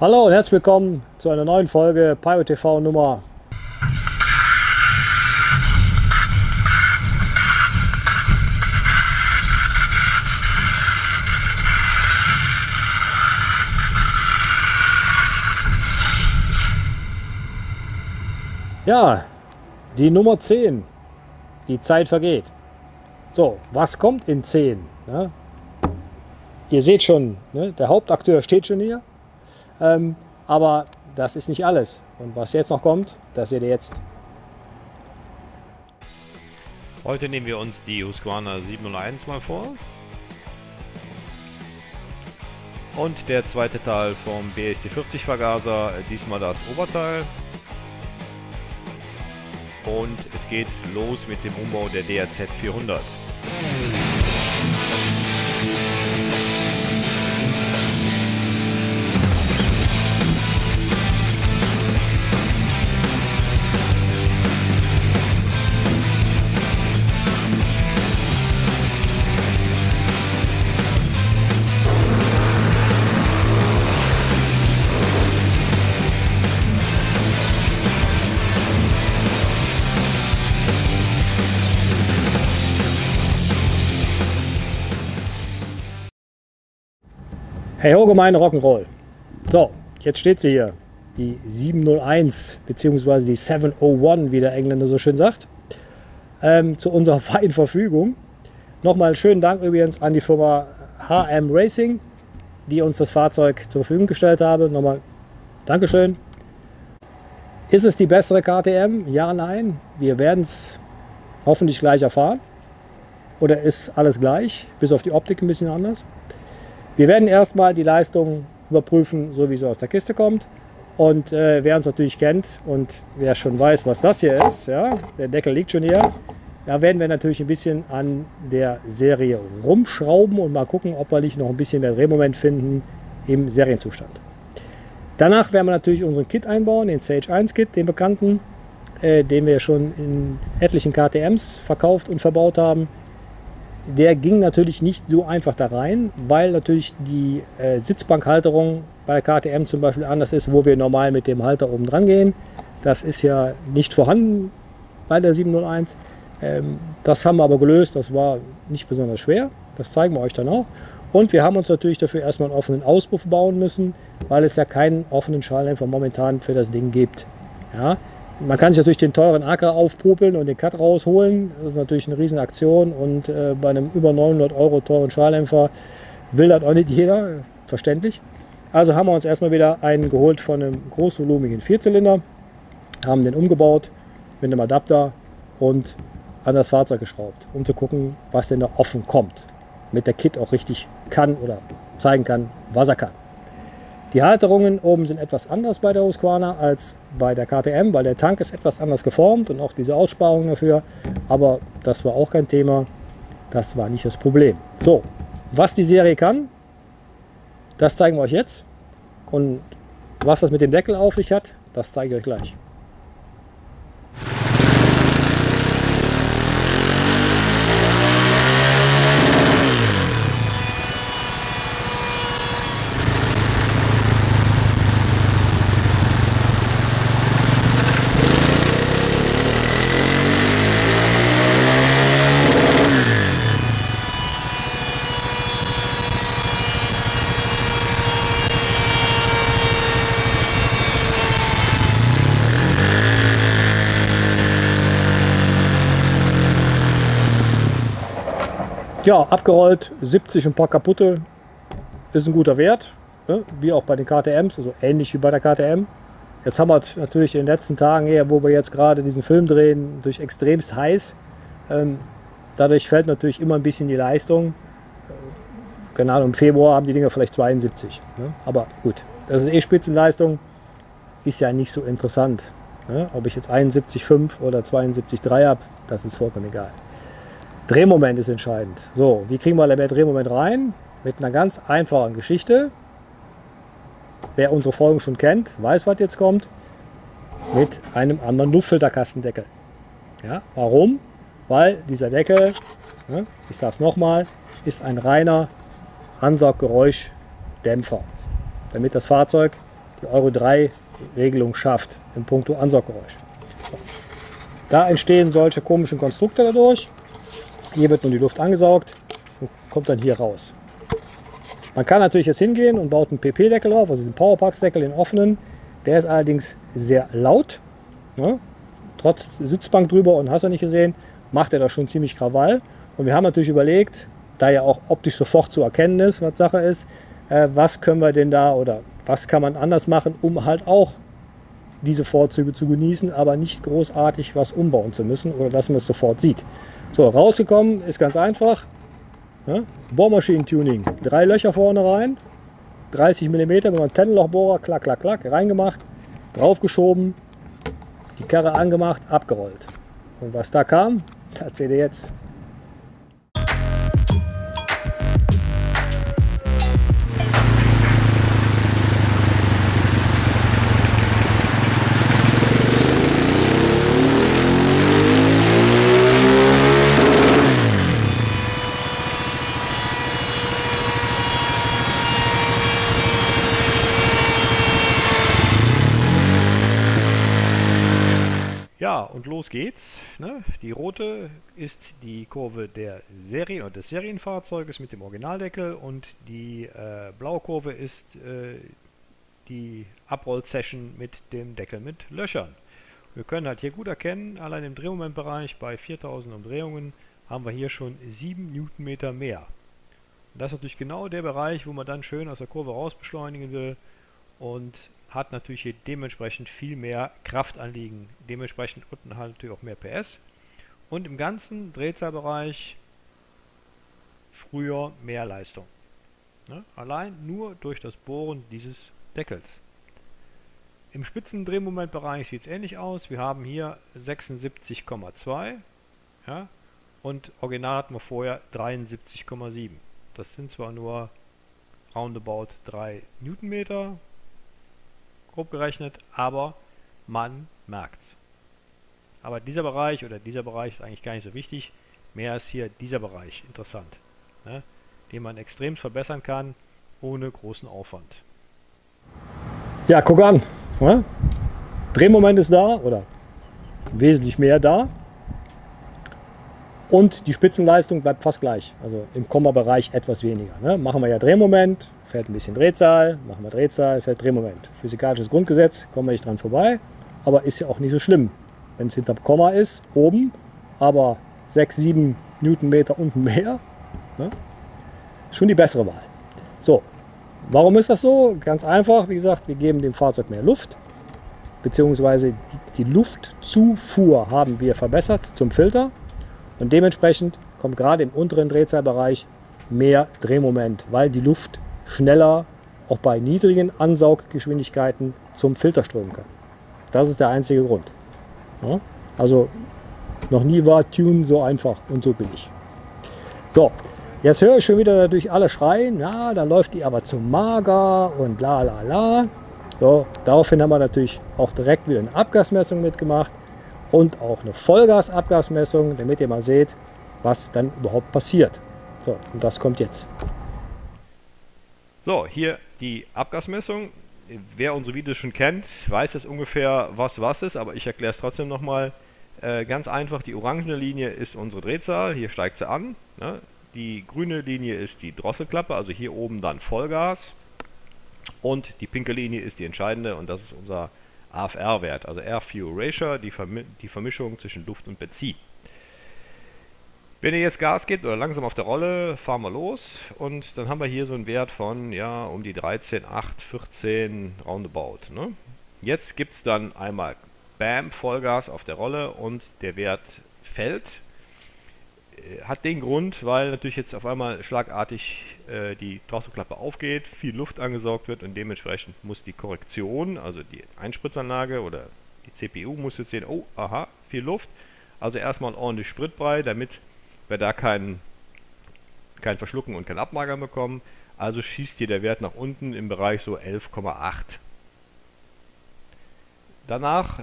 Hallo und herzlich willkommen zu einer neuen Folge Pyro TV Nummer. Ja, die Nummer 10. Die Zeit vergeht. So, was kommt in 10? Ja, ihr seht schon, ne, der Hauptakteur steht schon hier. Aber das ist nicht alles. Und was jetzt noch kommt, das seht ihr jetzt. Heute nehmen wir uns die Husqvarna 701 mal vor. Und der zweite Teil vom BSD40 Vergaser, diesmal das Oberteil. Und es geht los mit dem Umbau der DRZ 400. Hey ho, gemeine Rock'n'Roll. So, jetzt steht sie hier. Die 701 bzw. die 701, wie der Engländer so schön sagt. Zu unserer freien Verfügung. Nochmal schönen Dank übrigens an die Firma HM Racing, die uns das Fahrzeug zur Verfügung gestellt habe. Nochmal Dankeschön. Ist es die bessere KTM? Ja, nein. Wir werden es hoffentlich gleich erfahren. Oder ist alles gleich, bis auf die Optik ein bisschen anders? Wir werden erstmal die Leistung überprüfen, so wie sie aus der Kiste kommt. Und wer uns natürlich kennt und wer schon weiß, was das hier ist, ja, der Deckel liegt schon hier, da werden wir natürlich ein bisschen an der Serie rumschrauben und mal gucken, ob wir nicht noch ein bisschen mehr Drehmoment finden im Serienzustand. Danach werden wir natürlich unseren Kit einbauen, den Stage 1 Kit, den bekannten, den wir schon in etlichen KTMs verkauft und verbaut haben. Der ging natürlich nicht so einfach da rein, weil natürlich die Sitzbankhalterung bei der KTM zum Beispiel anders ist, wo wir normal mit dem Halter oben dran gehen. Das ist ja nicht vorhanden bei der 701. Das haben wir aber gelöst, das war nicht besonders schwer. Das zeigen wir euch dann auch. Und wir haben uns natürlich dafür erstmal einen offenen Auspuff bauen müssen, weil es ja keinen offenen Schalldämpfer momentan für das Ding gibt. Ja? Man kann sich natürlich den teuren Acker aufpopeln und den Cut rausholen. Das ist natürlich eine riesen Aktion und bei einem über 900 € teuren Schalldämpfer will das auch nicht jeder, verständlich. Also haben wir uns erstmal wieder einen geholt von einem großvolumigen Vierzylinder, haben den umgebaut mit einem Adapter und an das Fahrzeug geschraubt, um zu gucken, was denn da offen kommt. Mit der Kit auch richtig kann oder zeigen kann, was er kann. Die Halterungen oben sind etwas anders bei der Husqvarna als bei der KTM, weil der Tank ist etwas anders geformt und auch diese Aussparungen dafür. Aber das war auch kein Thema, das war nicht das Problem. So, was die Serie kann, das zeigen wir euch jetzt. Und was das mit dem Deckel auf sich hat, das zeige ich euch gleich. Ja, abgerollt, 70 und ein paar kaputte, ist ein guter Wert, ne? Wie auch bei den KTMs, also ähnlich wie bei der KTM. Jetzt haben wir natürlich in den letzten Tagen hier, wo wir jetzt gerade diesen Film drehen, durch extremst heiß. Dadurch fällt natürlich immer ein bisschen die Leistung. Keine Ahnung, im Februar haben die Dinger vielleicht 72. Ne? Aber gut, das ist eh Spitzenleistung, ist ja nicht so interessant. Ne? Ob ich jetzt 71,5 oder 72,3 habe, das ist vollkommen egal. Drehmoment ist entscheidend. So, wie kriegen wir mehr Drehmoment rein? Mit einer ganz einfachen Geschichte. Wer unsere Folgen schon kennt, weiß, was jetzt kommt. Mit einem anderen Luftfilterkastendeckel. Ja, warum? Weil dieser Deckel, ne, ich sage es nochmal, ist ein reiner Ansauggeräuschdämpfer. Damit das Fahrzeug die Euro 3 Regelung schafft in puncto Ansauggeräusch. Da entstehen solche komischen Konstrukte dadurch. Hier wird nun die Luft angesaugt und kommt dann hier raus. Man kann natürlich jetzt hingehen und baut einen PP-Deckel drauf, also diesen Powerparts-Deckel, den offenen. Der ist allerdings sehr laut. Ne? Trotz Sitzbank drüber und hast du nicht gesehen, macht er da schon ziemlich Krawall. Und wir haben natürlich überlegt, da ja auch optisch sofort zu erkennen ist, was Sache ist, was können wir denn da oder was kann man anders machen, um halt auch diese Vorzüge zu genießen, aber nicht großartig was umbauen zu müssen oder dass man es sofort sieht. So, rausgekommen ist ganz einfach. Ja, Bohrmaschinen-Tuning. 3 Löcher vorne rein, 30 mm mit einem Tennenlochbohrer, klack, klack, klack, reingemacht, draufgeschoben, die Karre angemacht, abgerollt. Und was da kam, das seht ihr jetzt. Ja, und los geht's. Ne? Die rote ist die Kurve der Serie oder des Serienfahrzeuges mit dem Originaldeckel und die blaue Kurve ist die Abroll-Session mit dem Deckel mit Löchern. Wir können halt hier gut erkennen, allein im Drehmomentbereich bei 4000 Umdrehungen haben wir hier schon 7 Newtonmeter mehr. Und das ist natürlich genau der Bereich, wo man dann schön aus der Kurve raus beschleunigen will und hat natürlich hier dementsprechend viel mehr Kraftanliegen, dementsprechend unten halt natürlich auch mehr PS und im ganzen Drehzahlbereich früher mehr Leistung. Ne? Allein nur durch das Bohren dieses Deckels. Im Spitzendrehmomentbereich sieht es ähnlich aus. Wir haben hier 76,2 ja, und original hatten wir vorher 73,7. Das sind zwar nur roundabout 3 Newtonmeter, grob gerechnet, aber man merkt's. Aber dieser Bereich ist eigentlich gar nicht so wichtig. Mehr ist hier dieser Bereich interessant, ne, den man extrem verbessern kann, ohne großen Aufwand. Ja, guck an. Ne? Drehmoment ist da oder wesentlich mehr da. Und die Spitzenleistung bleibt fast gleich. Also im Komma-Bereich etwas weniger. Ne? Machen wir ja Drehmoment, fällt ein bisschen Drehzahl. Machen wir Drehzahl, fällt Drehmoment. Physikalisches Grundgesetz, kommen wir nicht dran vorbei. Aber ist ja auch nicht so schlimm, wenn es hinterm Komma ist, oben, aber 6, 7 Newtonmeter unten mehr. Ne? Schon die bessere Wahl. So, warum ist das so? Ganz einfach, wie gesagt, wir geben dem Fahrzeug mehr Luft. Beziehungsweise die Luftzufuhr haben wir verbessert zum Filter. Und dementsprechend kommt gerade im unteren Drehzahlbereich mehr Drehmoment, weil die Luft schneller auch bei niedrigen Ansauggeschwindigkeiten zum Filter strömen kann. Das ist der einzige Grund. Ja? Also noch nie war Tune so einfach und so billig. So, jetzt höre ich schon wieder natürlich alle schreien, ja, dann läuft die aber zu mager und la la la. So, daraufhin haben wir natürlich auch direkt wieder eine Abgasmessung mitgemacht. Und auch eine Vollgasabgasmessung, damit ihr mal seht, was dann überhaupt passiert. So, und das kommt jetzt. So, hier die Abgasmessung. Wer unsere Videos schon kennt, weiß jetzt ungefähr, was ist, aber ich erkläre es trotzdem nochmal. Ganz einfach, die orangene Linie ist unsere Drehzahl, hier steigt sie an. Ne? Die grüne Linie ist die Drosselklappe, also hier oben dann Vollgas. Und die pinke Linie ist die entscheidende und das ist unser AFR-Wert, also Air-Fuel-Ratio, die Vermischung zwischen Luft und Benzin. Wenn ihr jetzt Gas gebt oder langsam auf der Rolle, fahren wir los und dann haben wir hier so einen Wert von ja um die 13, 8, 14 roundabout. Ne? Jetzt gibt es dann einmal Bam, Vollgas auf der Rolle und der Wert fällt. Hat den Grund, weil natürlich jetzt auf einmal schlagartig die Drosselklappe aufgeht, viel Luft angesaugt wird und dementsprechend muss die Korrektion, also die Einspritzanlage oder die CPU muss jetzt sehen, oh, aha, viel Luft. Also erstmal ordentlich Spritbrei, damit wir da kein Verschlucken und kein Abmagern bekommen. Also schießt hier der Wert nach unten im Bereich so 11,8. Danach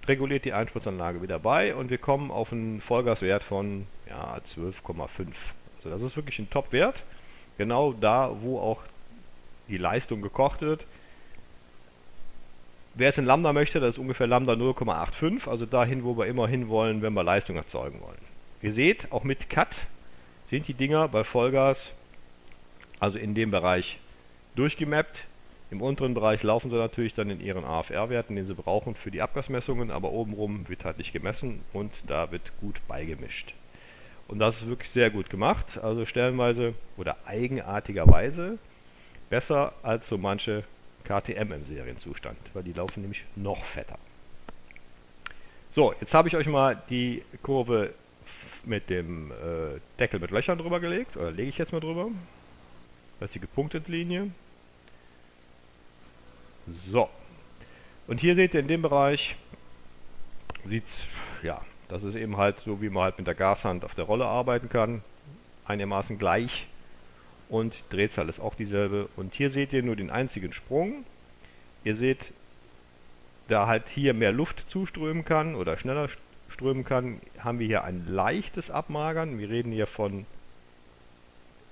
reguliert die Einspritzanlage wieder bei und wir kommen auf einen Vollgaswert von ja, 12,5. Also das ist wirklich ein Top-Wert. Genau da, wo auch die Leistung gekocht wird. Wer es in Lambda möchte, das ist ungefähr Lambda 0,85, also dahin, wo wir immer hin wollen, wenn wir Leistung erzeugen wollen. Ihr seht, auch mit Cut sind die Dinger bei Vollgas, also in dem Bereich, durchgemappt. Im unteren Bereich laufen sie natürlich dann in ihren AFR-Werten, den sie brauchen für die Abgasmessungen, aber obenrum wird halt nicht gemessen und da wird gut beigemischt. Und das ist wirklich sehr gut gemacht, also stellenweise oder eigenartigerweise besser als so manche KTM im Serienzustand, weil die laufen nämlich noch fetter. So, jetzt habe ich euch mal die Kurve mit dem Deckel mit Löchern drüber gelegt, oder lege ich jetzt mal drüber. Das ist die gepunktete Linie. So, und hier seht ihr in dem Bereich, sieht's, ja, das ist eben halt so, wie man halt mit der Gashand auf der Rolle arbeiten kann, einigermaßen gleich. Und die Drehzahl ist auch dieselbe. Und hier seht ihr nur den einzigen Sprung. Ihr seht, da halt hier mehr Luft zuströmen kann oder schneller strömen kann, haben wir hier ein leichtes Abmagern. Wir reden hier von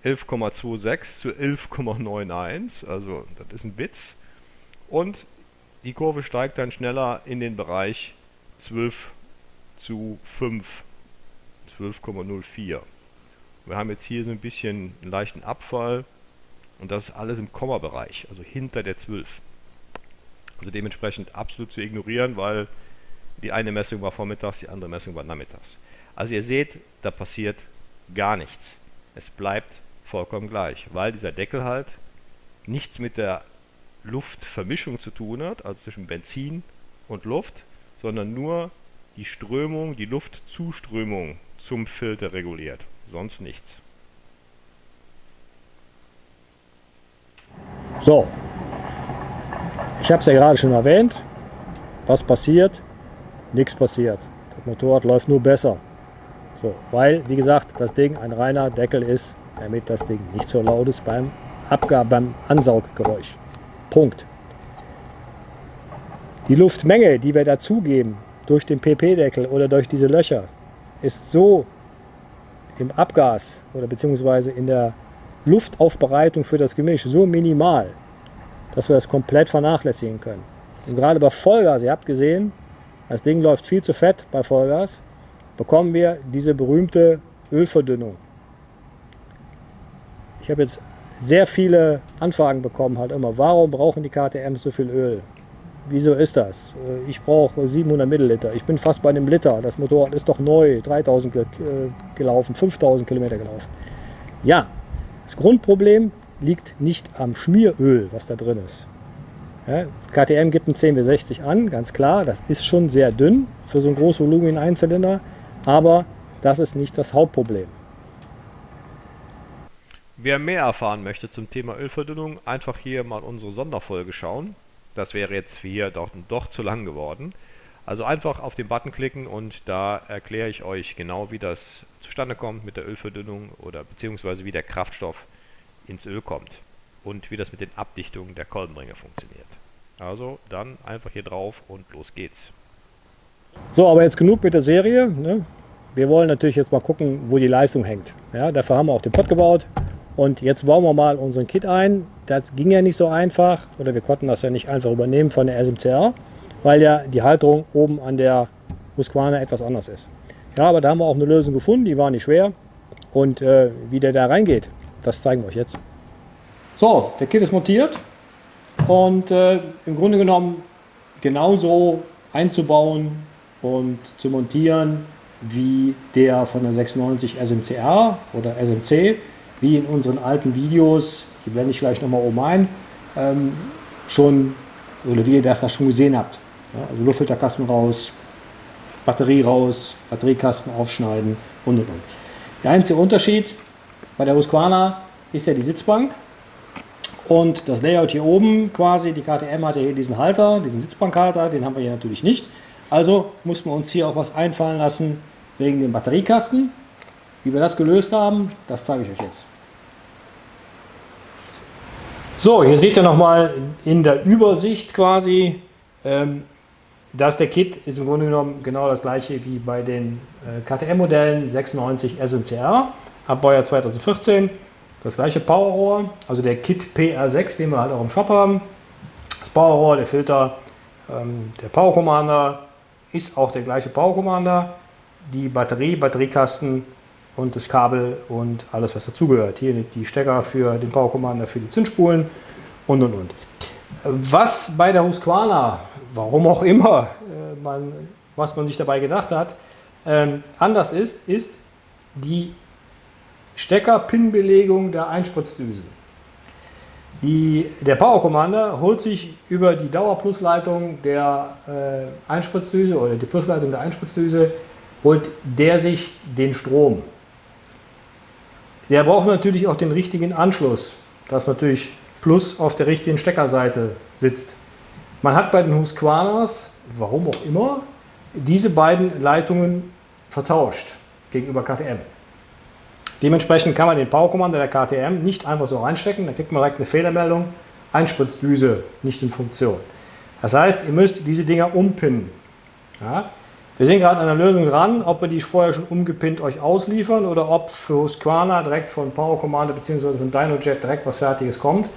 11,26 zu 11,91. Also das ist ein Witz. Und die Kurve steigt dann schneller in den Bereich 12 zu 5. 12,04. Wir haben jetzt hier so ein bisschen einen leichten Abfall und das ist alles im Kommabereich, also hinter der 12. Also dementsprechend absolut zu ignorieren, weil die eine Messung war vormittags, die andere Messung war nachmittags. Also ihr seht, da passiert gar nichts. Es bleibt vollkommen gleich, weil dieser Deckel halt nichts mit der Luftvermischung zu tun hat, also zwischen Benzin und Luft, sondern nur die Strömung, die Luftzuströmung zum Filter reguliert. Sonst nichts. So, ich habe es ja gerade schon erwähnt. Was passiert? Nichts passiert. Das Motorrad läuft nur besser. So, weil, wie gesagt, das Ding ein reiner Deckel ist, damit das Ding nicht so laut ist beim Ansauggeräusch. Punkt. Die Luftmenge, die wir dazugeben durch den PP-Deckel oder durch diese Löcher, ist so im Abgas oder beziehungsweise in der Luftaufbereitung für das Gemisch so minimal, dass wir das komplett vernachlässigen können. Und gerade bei Vollgas, ihr habt gesehen, das Ding läuft viel zu fett bei Vollgas, bekommen wir diese berühmte Ölverdünnung. Ich habe jetzt sehr viele Anfragen bekommen, halt immer, warum brauchen die KTMs so viel Öl? Wieso ist das? Ich brauche 700 Milliliter, ich bin fast bei einem Liter, das Motorrad ist doch neu, 3000 gelaufen, 5000 Kilometer gelaufen. Ja, das Grundproblem liegt nicht am Schmieröl, was da drin ist. Ja, KTM gibt ein 10W60 an, ganz klar, das ist schon sehr dünn für so einen großvolumigen Einzylinder, aber das ist nicht das Hauptproblem. Wer mehr erfahren möchte zum Thema Ölverdünnung, einfach hier mal unsere Sonderfolge schauen. Das wäre jetzt hier doch zu lang geworden. Also einfach auf den Button klicken und da erkläre ich euch genau, wie das zustande kommt mit der Ölverdünnung oder beziehungsweise wie der Kraftstoff ins Öl kommt und wie das mit den Abdichtungen der Kolbenringe funktioniert. Also dann einfach hier drauf und los geht's. So, aber jetzt genug mit der Serie. Ne? Wir wollen natürlich jetzt mal gucken, wo die Leistung hängt. Ja, dafür haben wir auch den Pod gebaut. Und jetzt bauen wir mal unseren Kit ein. Das ging ja nicht so einfach, oder wir konnten das ja nicht einfach übernehmen von der SMCR, weil ja die Halterung oben an der Husqvarna etwas anders ist. Ja, aber da haben wir auch eine Lösung gefunden, die war nicht schwer. Und wie der da reingeht, das zeigen wir euch jetzt. So, der Kit ist montiert und im Grunde genommen genauso einzubauen und zu montieren wie der von der 690 SMCR oder SMC, wie in unseren alten Videos, die blende ich gleich nochmal oben ein, schon, oder wie ihr das schon gesehen habt. Ja, also Luftfilterkasten raus, Batterie raus, Batteriekasten aufschneiden und. Der einzige Unterschied bei der Husqvarna ist ja die Sitzbank und das Layout hier oben quasi, die KTM hat ja hier diesen Halter, diesen Sitzbankhalter, den haben wir hier natürlich nicht. Also mussten wir uns hier auch was einfallen lassen wegen dem Batteriekasten. Wie wir das gelöst haben, das zeige ich euch jetzt. So, hier seht ihr nochmal in der Übersicht quasi, dass der Kit ist im Grunde genommen genau das gleiche wie bei den KTM-Modellen 690 SMCR, Abbaujahr 2014. Das gleiche Powerrohr, also der Kit PR6, den wir halt auch im Shop haben. Das Powerrohr, der Filter Der Power Commander ist auch der gleiche Power Commander. Die Batterie, Batteriekasten und das Kabel und alles, was dazugehört. Hier die Stecker für den Power Commander, für die Zündspulen und. Was bei der Husqvarna, warum auch immer, was man sich dabei gedacht hat, anders ist die Stecker-Pin-Belegung der Einspritzdüse. Der Power Commander holt sich über die Dauerplusleitung der Einspritzdüse oder die Plusleitung der Einspritzdüse, holt der sich den Strom. Der braucht natürlich auch den richtigen Anschluss, dass natürlich Plus auf der richtigen Steckerseite sitzt. Man hat bei den Husqvarnas, warum auch immer, diese beiden Leitungen vertauscht gegenüber KTM. Dementsprechend kann man den Power Commander der KTM nicht einfach so reinstecken, da kriegt man direkt eine Fehlermeldung, Einspritzdüse nicht in Funktion. Das heißt, ihr müsst diese Dinger umpinnen. Ja? Wir sind gerade an einer Lösung dran, ob wir die vorher schon umgepinnt euch ausliefern oder ob für Husqvarna direkt von Power Commander bzw. von Dynojet direkt was Fertiges kommt.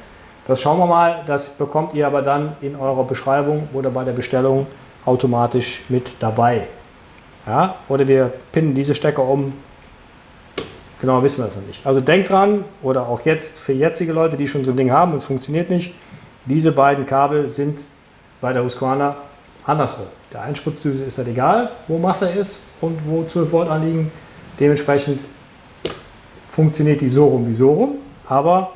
Das schauen wir mal, das bekommt ihr aber dann in eurer Beschreibung oder bei der Bestellung automatisch mit dabei. Ja? Oder wir pinnen diese Stecker um. Genau wissen wir es noch nicht. Also denkt dran, oder auch jetzt für jetzige Leute, die schon so ein Ding haben und es funktioniert nicht, diese beiden Kabel sind bei der Husqvarna andersrum. Der Einspritzdüse ist das egal, wo Masse ist und wo 12 Volt anliegen. Dementsprechend funktioniert die so rum wie so rum, aber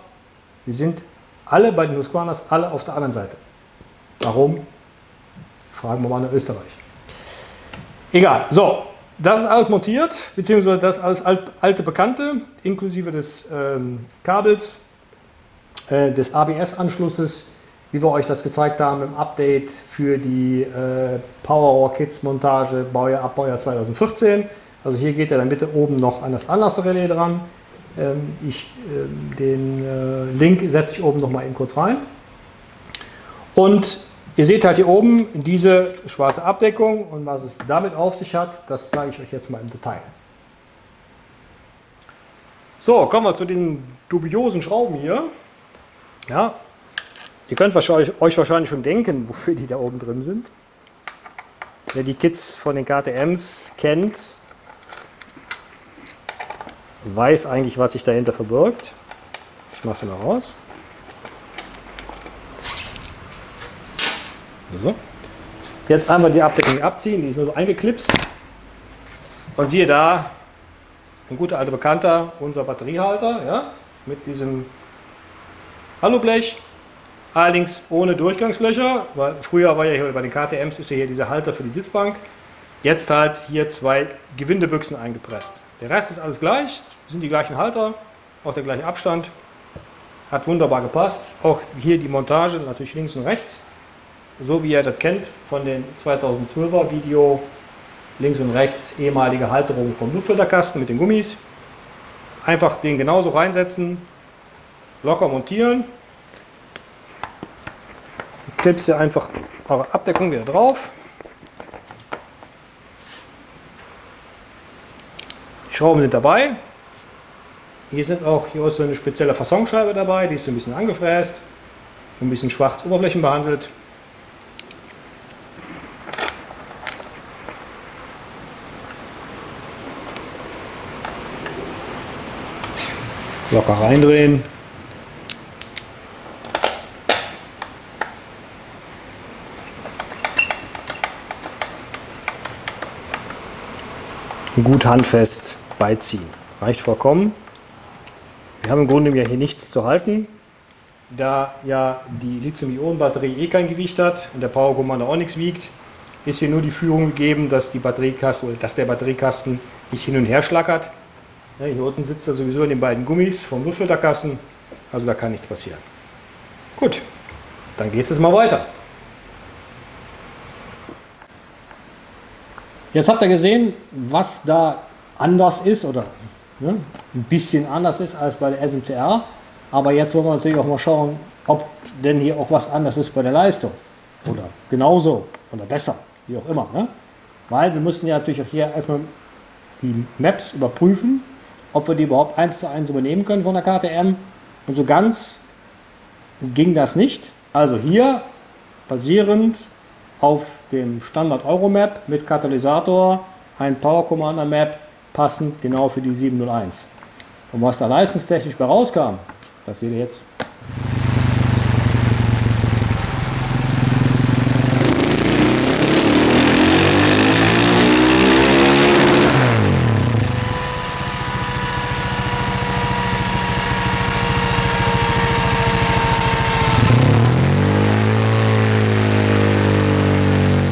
sie sind alle bei den Husqvarnas alle auf der anderen Seite. Warum? Fragen wir mal nach Österreich. Egal, so. Das ist alles montiert, beziehungsweise das ist alles alte Bekannte, inklusive des Kabels, des ABS-Anschlusses, wie wir euch das gezeigt haben im Update für die Powerrohr Kits Montage Baujahr 2014. Also hier geht ja dann bitte oben noch an das Anlasserrelais dran. Den Link setze ich oben noch mal eben kurz rein. Und ihr seht halt hier oben diese schwarze Abdeckung und was es damit auf sich hat, das zeige ich euch jetzt mal im Detail. So, kommen wir zu den dubiosen Schrauben hier. Ja, ihr könnt euch wahrscheinlich schon denken, wofür die da oben drin sind. Wer die Kits von den KTMs kennt, weiß eigentlich, was sich dahinter verbirgt. Ich mache es mal raus. So. Jetzt einfach die Abdeckung abziehen, die ist nur so eingeklipst. Und siehe da, ein guter alter Bekannter, unser Batteriehalter, ja, mit diesem Alublech, allerdings ohne Durchgangslöcher, weil früher war ja hier bei den KTMs ist ja hier dieser Halter für die Sitzbank. Jetzt halt hier zwei Gewindebüchsen eingepresst. Der Rest ist alles gleich, sind die gleichen Halter, auch der gleiche Abstand. Hat wunderbar gepasst. Auch hier die Montage, natürlich links und rechts. So wie ihr das kennt von den 2012er Video, links und rechts ehemalige Halterung vom Luftfilterkasten mit den Gummis. Einfach den genauso reinsetzen, locker montieren. Klipst ihr einfach eure Abdeckung wieder drauf. Die Schrauben sind dabei. Hier ist so eine spezielle Fassonscheibe dabei, die ist so ein bisschen angefräst und ein bisschen schwarz Oberflächen behandelt. Locker reindrehen. Und gut handfest beiziehen. Reicht vollkommen. Wir haben im Grunde hier nichts zu halten, da ja die Lithium-Ionen-Batterie eh kein Gewicht hat und der Power Commander auch nichts wiegt, ist hier nur die Führung gegeben, dass der Batteriekasten nicht hin und her schlackert. Ja, hier unten sitzt er sowieso in den beiden Gummis vom Luftfilterkasten, also da kann nichts passieren. Gut, dann geht es jetzt mal weiter. Jetzt habt ihr gesehen, was da anders ist oder ein bisschen anders ist als bei der SMCR, aber jetzt wollen wir natürlich auch mal schauen, ob denn hier auch was anders ist bei der Leistung oder genauso oder besser, wie auch immer. Ne? Weil wir müssen ja natürlich auch hier erstmal die Maps überprüfen, ob wir die überhaupt 1:1 übernehmen können von der KTM. Und so ganz ging das nicht. Also hier basierend auf dem Standard Euromap mit Katalysator ein Power Commander Map passend genau für die 701. Und was da leistungstechnisch bei rauskam, das seht ihr jetzt.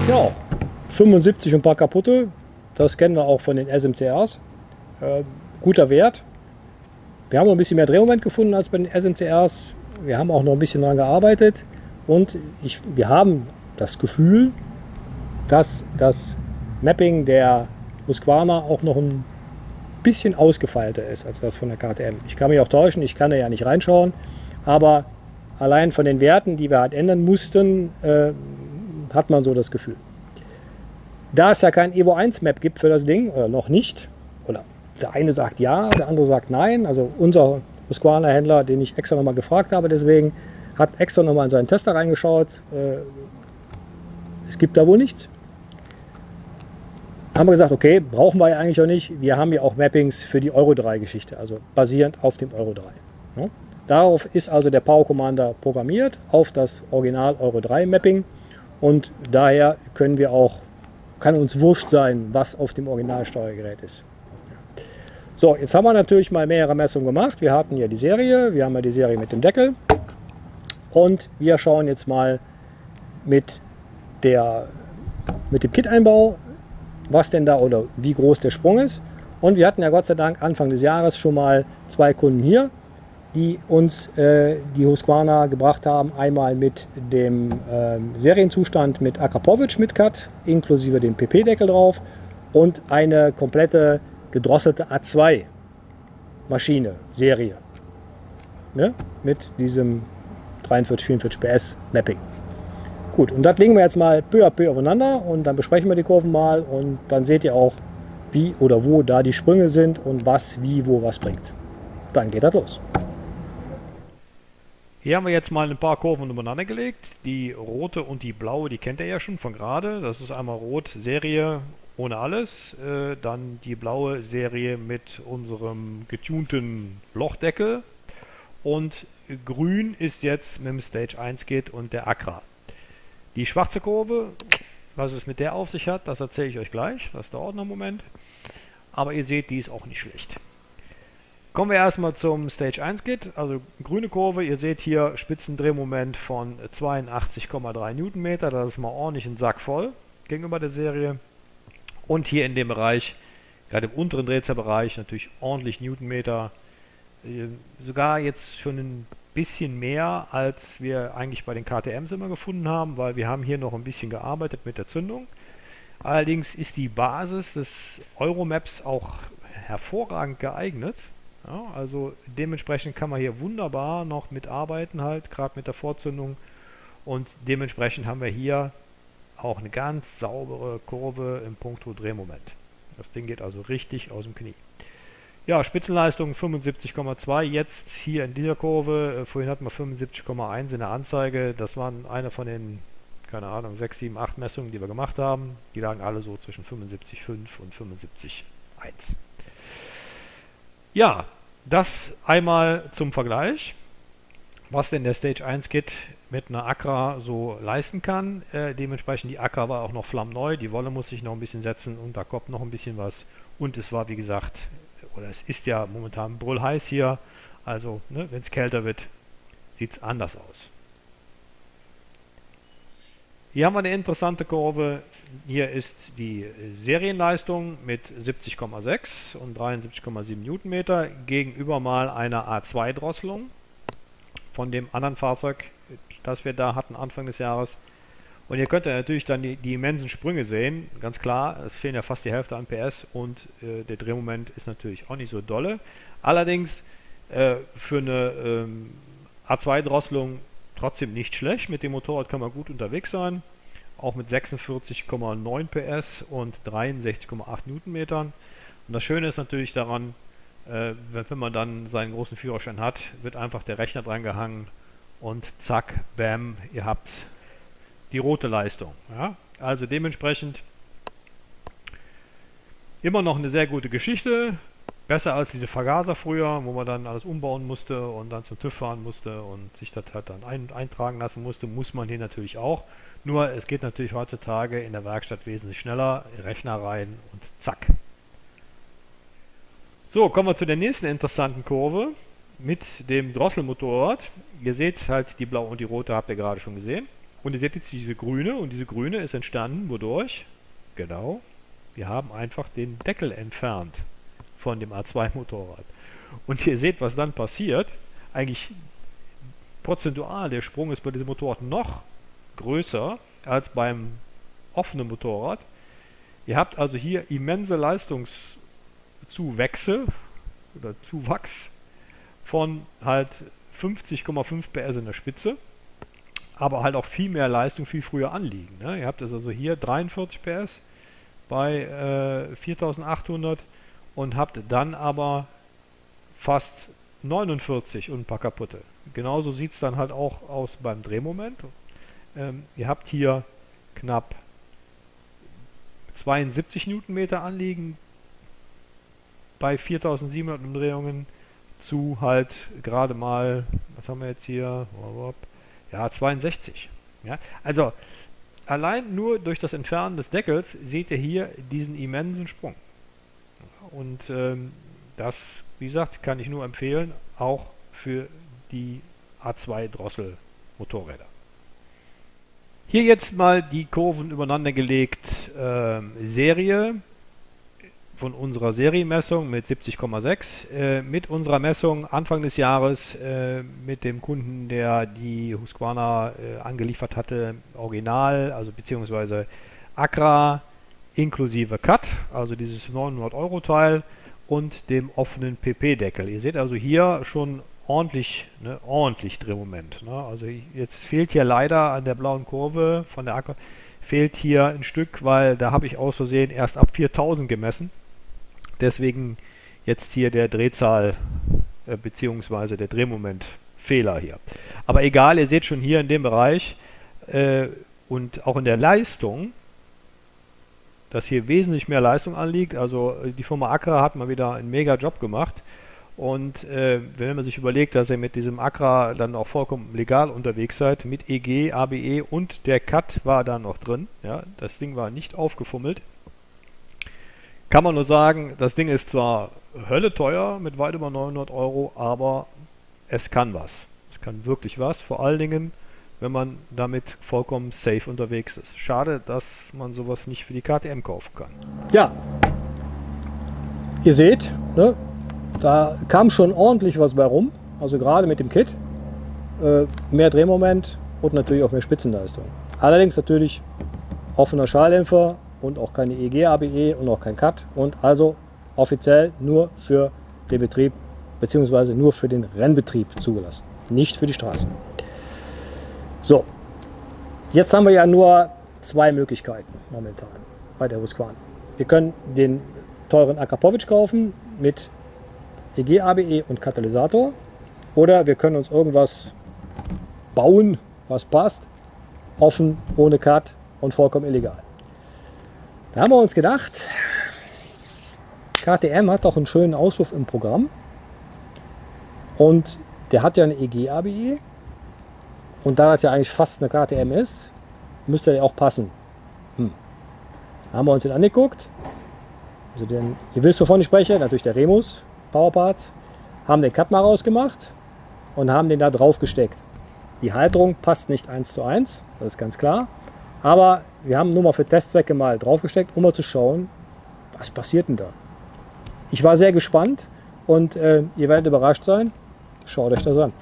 Ja, 75 und ein paar kaputte, das kennen wir auch von den SMCRs. Guter Wert. Wir haben noch ein bisschen mehr Drehmoment gefunden als bei den SMCRs. Wir haben auch noch ein bisschen daran gearbeitet und wir haben das Gefühl, dass das Mapping der Husqvarna auch noch ein bisschen ausgefeilter ist als das von der KTM. Ich kann mich auch täuschen, ich kann da ja nicht reinschauen, aber allein von den Werten, die wir halt ändern mussten, hat man so das Gefühl. Da es ja kein Evo 1 Map gibt für das Ding, oder noch nicht, oder der eine sagt ja, der andere sagt nein, also unser Husqvarna-Händler, den ich extra nochmal gefragt habe, deswegen hat extra nochmal in seinen Tester reingeschaut, es gibt da wohl nichts. Haben wir gesagt, okay, brauchen wir ja eigentlich auch nicht, wir haben ja auch Mappings für die Euro 3 Geschichte, also basierend auf dem Euro 3. Ja? Darauf ist also der Power Commander programmiert, auf das Original Euro 3 Mapping, und daher können wir auch, kann uns wurscht sein, was auf dem Originalsteuergerät ist. So, jetzt haben wir natürlich mal mehrere Messungen gemacht. Wir hatten ja die Serie, wir haben ja die Serie mit dem Deckel, und wir schauen jetzt mal mit dem Kit-Einbau, was denn da oder wie groß der Sprung ist. Und wir hatten ja Gott sei Dank Anfang des Jahres schon mal zwei Kunden hier, die uns die Husqvarna gebracht haben. Einmal mit dem Serienzustand mit Akrapovic mit Cut, inklusive dem PP-Deckel drauf, und eine komplette gedrosselte A2 Maschine, Serie, ne? Mit diesem 43, 44 PS Mapping. Gut, und das legen wir jetzt mal peu à peu aufeinander und dann besprechen wir die Kurven mal und dann seht ihr auch, wie oder wo da die Sprünge sind und was, wie, wo was bringt. Dann geht das los. Hier haben wir jetzt mal ein paar Kurven übereinander gelegt. Die rote und die blaue, die kennt ihr ja schon von gerade. Das ist einmal rot Serie ohne alles, dann die blaue Serie mit unserem getunten Lochdeckel, und grün ist jetzt mit dem Stage 1 Kit und der Accra. Die schwarze Kurve, was es mit der auf sich hat, das erzähle ich euch gleich, das dauert noch einen Moment, aber ihr seht, die ist auch nicht schlecht. Kommen wir erstmal zum Stage 1 Kit, also grüne Kurve, ihr seht hier Spitzendrehmoment von 82,3 Newtonmeter, das ist mal ordentlich ein Sack voll gegenüber der Serie. Und hier in dem Bereich, gerade im unteren Drehzahlbereich, natürlich ordentlich Newtonmeter, sogar jetzt schon ein bisschen mehr, als wir eigentlich bei den KTMs immer gefunden haben, weil wir haben hier noch ein bisschen gearbeitet mit der Zündung. Allerdings ist die Basis des Euromaps auch hervorragend geeignet. Ja, also dementsprechend kann man hier wunderbar noch mitarbeiten, halt, gerade mit der Vorzündung, und dementsprechend haben wir hier auch eine ganz saubere Kurve im Punkto Drehmoment. Das Ding geht also richtig aus dem Knie. Ja, Spitzenleistung 75,2, jetzt hier in dieser Kurve, vorhin hatten wir 75,1 in der Anzeige, das waren eine von den, keine Ahnung, 6, 7, 8 Messungen, die wir gemacht haben. Die lagen alle so zwischen 75,5 und 75,1. Ja, das einmal zum Vergleich, was denn der Stage 1 Kit mit einer Accra so leisten kann. Dementsprechend, die Accra war auch noch flammneu, die Wolle muss sich noch ein bisschen setzen und da kommt noch ein bisschen was. Und es war, wie gesagt, oder es ist ja momentan brüllheiß hier, also ne, wenn es kälter wird, sieht es anders aus. Hier haben wir eine interessante Kurve. Hier ist die Serienleistung mit 70,6 und 73,7 Newtonmeter gegenüber mal einer A2-Drosselung von dem anderen Fahrzeug, das wir da hatten Anfang des Jahres. Und ihr könnt ja natürlich dann die immensen Sprünge sehen, ganz klar, es fehlen ja fast die Hälfte an PS und der Drehmoment ist natürlich auch nicht so dolle. Allerdings für eine A2-Drosselung trotzdem nicht schlecht, mit dem Motorrad kann man gut unterwegs sein, auch mit 46,9 PS und 63,8 Newtonmetern. Und das Schöne ist natürlich daran, wenn man dann seinen großen Führerschein hat, wird einfach der Rechner dran gehangen und zack, bam, ihr habt die rote Leistung. Ja? Also dementsprechend immer noch eine sehr gute Geschichte. Besser als diese Vergaser früher, wo man dann alles umbauen musste und dann zum TÜV fahren musste und sich das halt dann eintragen lassen musste, muss man hier natürlich auch. Nur es geht natürlich heutzutage in der Werkstatt wesentlich schneller, Rechner rein und zack. So, kommen wir zu der nächsten interessanten Kurve mit dem Drosselmotorrad. Ihr seht halt die blaue und die rote, habt ihr gerade schon gesehen. Und ihr seht jetzt diese grüne, und diese grüne ist entstanden, wodurch? Genau, wir haben einfach den Deckel entfernt von dem A2-Motorrad. Und ihr seht, was dann passiert. Eigentlich prozentual, der Sprung ist bei diesem Motorrad noch größer als beim offenen Motorrad. Ihr habt also hier immense Leistungszuwächse oder Zuwachs von halt 50,5 PS in der Spitze, aber halt auch viel mehr Leistung viel früher anliegen. Ne? Ihr habt das also hier 43 PS bei 4800 und habt dann aber fast 49 und ein paar kaputte. Genauso sieht es dann halt auch aus beim Drehmoment. Ihr habt hier knapp 72 Newtonmeter anliegen bei 4700 Umdrehungen zu halt gerade mal, was haben wir jetzt hier? Ja, 62. Ja, also allein nur durch das Entfernen des Deckels seht ihr hier diesen immensen Sprung. Und das, wie gesagt, kann ich nur empfehlen, auch für die A2 Drossel Motorräder. Hier jetzt mal die Kurven übereinander gelegt, Serie von unserer Serienmessung mit 70,6, mit unserer Messung Anfang des Jahres mit dem Kunden, der die Husqvarna angeliefert hatte, Original, also beziehungsweise Accra inklusive Cut, also dieses 900-Euro-Teil und dem offenen PP-Deckel. Ihr seht also hier schon ordentlich, ne, ordentlich Drehmoment. Ne? Also jetzt fehlt hier leider an der blauen Kurve von der Accra, fehlt hier ein Stück, weil da habe ich aus Versehen erst ab 4000 gemessen. Deswegen jetzt hier der Drehzahl beziehungsweise der Drehmoment-Fehler hier. Aber egal, ihr seht schon hier in dem Bereich und auch in der Leistung, dass hier wesentlich mehr Leistung anliegt. Also die Firma Accra hat mal wieder einen mega Job gemacht. Und wenn man sich überlegt, dass ihr mit diesem Accra dann auch vollkommen legal unterwegs seid, mit EG, ABE und der Cut war da noch drin. Ja, das Ding war nicht aufgefummelt. Kann man nur sagen, das Ding ist zwar Hölle teuer mit weit über 900 Euro, aber es kann was. Es kann wirklich was, vor allen Dingen, wenn man damit vollkommen safe unterwegs ist. Schade, dass man sowas nicht für die KTM kaufen kann. Ja, ihr seht, ne, da kam schon ordentlich was bei rum. Also gerade mit dem Kit. Mehr Drehmoment und natürlich auch mehr Spitzenleistung. Allerdings natürlich offener Schalldämpfer und auch keine EG-ABE und auch kein Cut. Und also offiziell nur für den Betrieb bzw. nur für den Rennbetrieb zugelassen. Nicht für die Straße. So, jetzt haben wir ja nur zwei Möglichkeiten momentan bei der Husqvarna. Wir können den teuren Akrapovic kaufen mit EG, ABE und Katalysator, oder wir können uns irgendwas bauen, was passt, offen, ohne Cut und vollkommen illegal. Da haben wir uns gedacht, KTM hat doch einen schönen Auspuff im Programm und der hat ja eine EG, ABE. Und da das ja eigentlich fast eine KTM ist, müsste der auch passen. Da haben wir uns den angeguckt. Also ihr wisst, wovon ich spreche, natürlich der Remus Powerparts. Haben den Cut mal rausgemacht und haben den da drauf gesteckt. Die Halterung passt nicht 1:1, das ist ganz klar. Aber wir haben nur mal für Testzwecke mal drauf gesteckt, um mal zu schauen, was passiert denn da. Ich war sehr gespannt und ihr werdet überrascht sein. Schaut euch das an.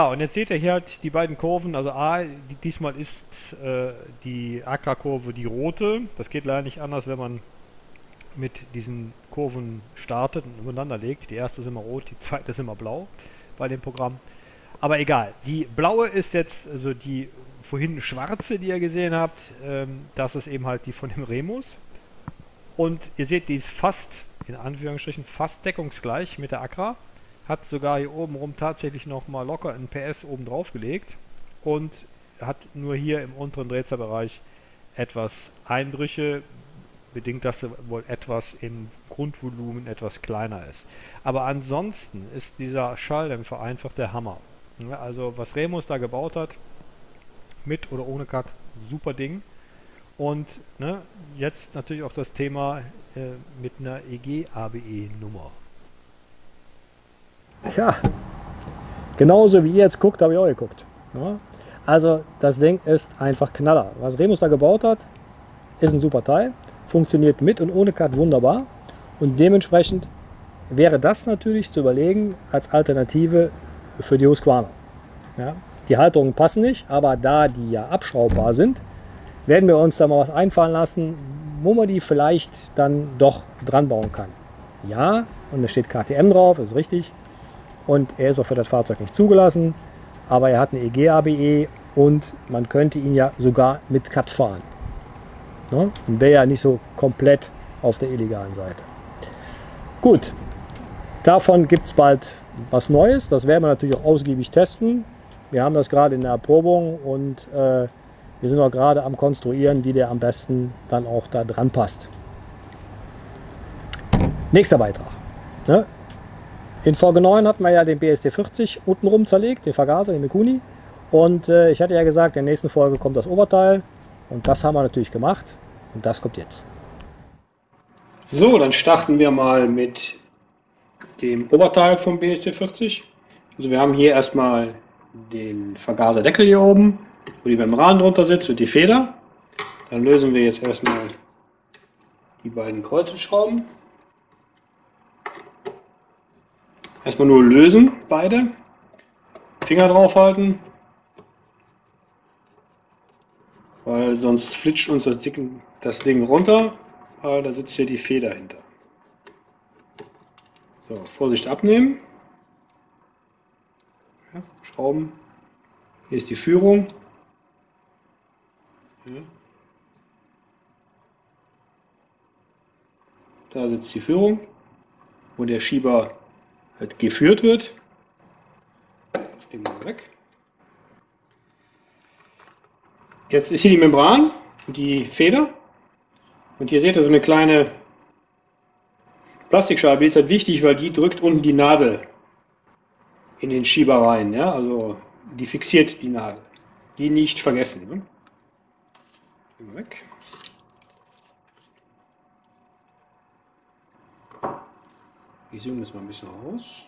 Ja, und jetzt seht ihr hier halt die beiden Kurven. Also diesmal ist die Accra-Kurve die rote. Das geht leider nicht anders, wenn man mit diesen Kurven startet und übereinander legt. Die erste ist immer rot, die zweite ist immer blau bei dem Programm. Aber egal. Die blaue ist jetzt, also die vorhin schwarze, die ihr gesehen habt, das ist eben halt die von dem Remus. Und ihr seht, die ist fast, in Anführungsstrichen, fast deckungsgleich mit der Accra. Hat sogar hier oben rum tatsächlich nochmal locker ein PS oben drauf gelegt. Und hat nur hier im unteren Drehzahlbereich etwas Einbrüche, bedingt, dass sie wohl etwas im Grundvolumen etwas kleiner ist. Aber ansonsten ist dieser Schalldämpfer einfach der Hammer. Ja, also was Remus da gebaut hat, mit oder ohne Cut, super Ding. Und ne, jetzt natürlich auch das Thema mit einer EG-ABE-Nummer. Ja, genauso wie ihr jetzt guckt, habe ich auch geguckt. Ja? Also das Ding ist einfach Knaller. Was Remus da gebaut hat, ist ein super Teil. Funktioniert mit und ohne Cut wunderbar. Und dementsprechend wäre das natürlich zu überlegen als Alternative für die Husqvarna. Ja? Die Halterungen passen nicht, aber da die ja abschraubbar sind, werden wir uns da mal was einfallen lassen, wo man die vielleicht dann doch dran bauen kann. Ja, und da steht KTM drauf, ist richtig. Und er ist auch für das Fahrzeug nicht zugelassen, aber er hat eine EG-ABE und man könnte ihn ja sogar mit Cut fahren. Ne? Und wäre ja nicht so komplett auf der illegalen Seite. Gut, davon gibt es bald was Neues, das werden wir natürlich auch ausgiebig testen. Wir haben das gerade in der Erprobung und wir sind auch gerade am Konstruieren, wie der am besten dann auch da dran passt. Nächster Beitrag. Ne? In Folge 9 hatten wir ja den BSD40 untenrum zerlegt, den Vergaser, den Mikuni. Und ich hatte ja gesagt, in der nächsten Folge kommt das Oberteil. Und das haben wir natürlich gemacht. Und das kommt jetzt. So, dann starten wir mal mit dem Oberteil vom BSD40. Also wir haben hier erstmal den Vergaserdeckel hier oben, wo die Membran drunter sitzt und die Feder. Dann lösen wir jetzt erstmal die beiden Kreuzschrauben. Erstmal nur lösen, beide. Finger draufhalten, weil sonst flitscht uns das Ding runter, weil da sitzt hier die Feder hinter. So, Vorsicht abnehmen. Ja, Schrauben. Hier ist die Führung. Ja. Da sitzt die Führung, wo der Schieber halt geführt wird. Nehmen wir weg. Jetzt ist hier die Membran, die Feder. Und hier seht ihr so eine kleine Plastikscheibe, die ist halt wichtig, weil die drückt unten die Nadel in den Schieber rein. Ja? Also die fixiert die Nadel. Die nicht vergessen. Ne? Nehmen wir weg. Ich zoome das mal ein bisschen raus.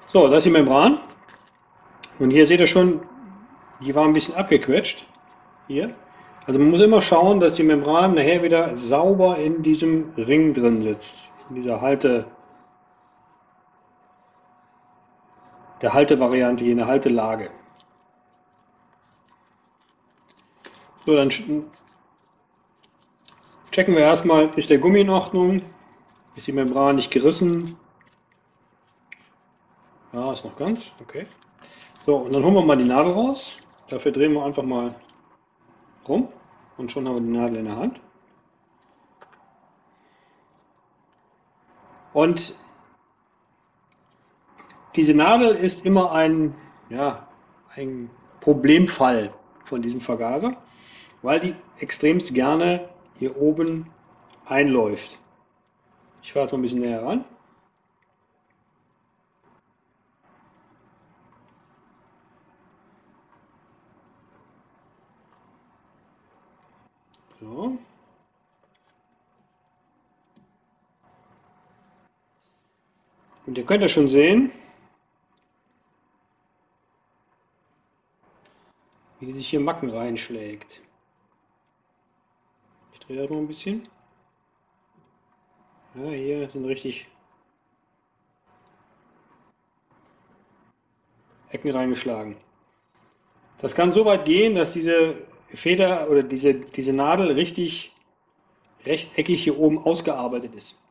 So, das ist die Membran. Und hier seht ihr schon, die war ein bisschen abgequetscht. Hier. Also man muss immer schauen, dass die Membran nachher wieder sauber in diesem Ring drin sitzt. In dieser der Haltevariante hier, in der Haltelage. So, dann checken wir erstmal, ist der Gummi in Ordnung? Ist die Membran nicht gerissen? Ja, ist noch ganz, okay. So, und dann holen wir mal die Nadel raus. Dafür drehen wir einfach mal rum und schon haben wir die Nadel in der Hand. Und diese Nadel ist immer ein Problemfall von diesem Vergaser, weil die extremst gerne hier oben einläuft. Ich fahre jetzt mal ein bisschen näher ran. So. Und ihr könnt ja schon sehen, wie die sich hier Macken reinschlägt. Ich drehe das noch ein bisschen. Ja, hier sind richtig Ecken reingeschlagen. Das kann so weit gehen, dass diese Feder oder diese Nadel richtig rechteckig hier oben ausgearbeitet ist.